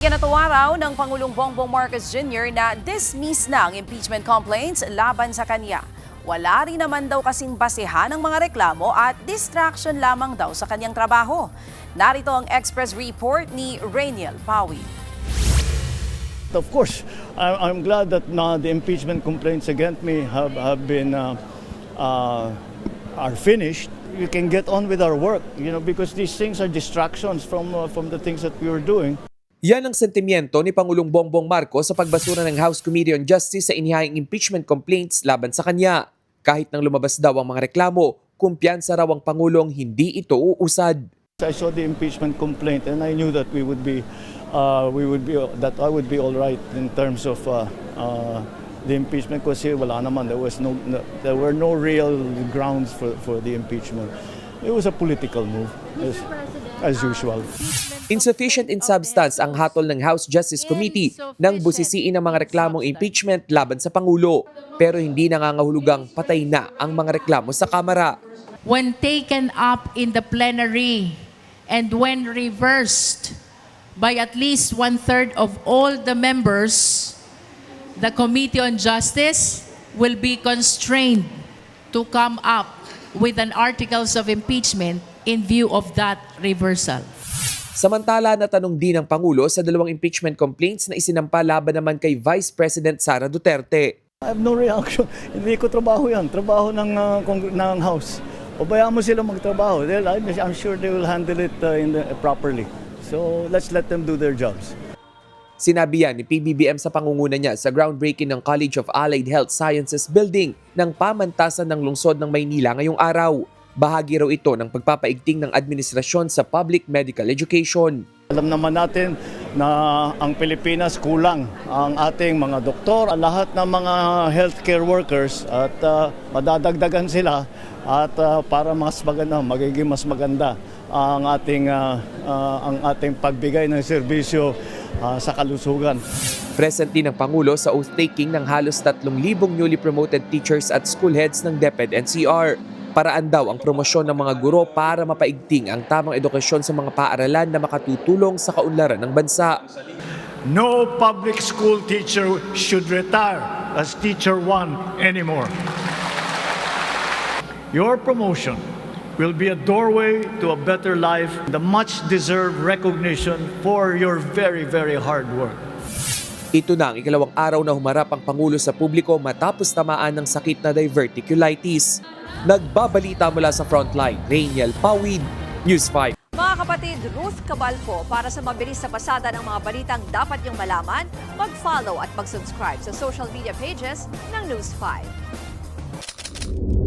Kinatuwa raw ng Pangulong Bongbong Marcos Jr. na dismiss na ang impeachment complaints laban sa kanya. Wala rin naman daw kasing basehan ng mga reklamo at distraction lamang daw sa kanyang trabaho. Narito ang Express Report ni Rainiel Pawi. Of course, I'm glad that now the impeachment complaints against me have been are finished. We can get on with our work, because these things are distractions from the things that we were doing. Yan ang sentimiento ni Pangulong Bongbong Marcos sa pagbasura ng House Committee on Justice sa inihayang impeachment complaints laban sa kanya. Kahit nang lumabas daw ang mga reklamo, kumpiyansa raw ang Pangulong hindi ito uusad. I saw the impeachment complaint and I knew that I would be all right in terms of the impeachment kasi wala naman, there were no real grounds for the impeachment. It was a political move as usual. Insufficient in substance ang hatol ng House Justice Committee nang busisiin ang mga reklamong impeachment laban sa Pangulo. Pero hindi nangangahulugang patay na ang mga reklamo sa Kamara. When taken up in the plenary and when reversed by at least 1/3 of all the members, the Committee on Justice will be constrained to come up with an articles of impeachment in view of that reversal. Samantala, natanong din ng Pangulo sa dalawang impeachment complaints na isinampa laban naman kay Vice President Sara Duterte. I have no reaction. Hindi ko trabaho yan. Trabaho ng House. Pabayaan mo sila magtrabaho. I'm sure they will handle it properly. So let's let them do their jobs. Sinabi yan ni PBBM sa pangunguna niya sa groundbreaking ng College of Allied Health Sciences Building ng pamantasan ng lungsod ng Maynila ngayong araw. Bahagi raw ito ng pagpapaigting ng administrasyon sa public medical education. Alam naman natin na ang Pilipinas kulang ang ating mga doktor, lahat ng mga healthcare workers at madadagdagan sila at para magiging mas maganda ang ating pagbigay ng serbisyo sa kalusugan. Present din ng Pangulo sa oath-taking ng halos 3,000 newly promoted teachers at school heads ng DepEd-NCR. Paraan daw ang promosyon ng mga guro para mapaigting ang tamang edukasyon sa mga paaralan na makatutulong sa kaunlaran ng bansa. No public school teacher should retire as Teacher 1 anymore. Your promotion will be a doorway to a better life, the much-deserved recognition for your very, very hard work. Ito na ang ikalawang araw na humarap ang Pangulo sa publiko matapos tamaan ng sakit na diverticulitis. Nagbabalita mula sa Frontline, Rainiel Pawid, News 5. Mga kapatid, Ruth Cabalco, para sa mabilis na pasada ng mga balitang dapat niyong malaman, mag-follow at mag-subscribe sa social media pages ng News 5.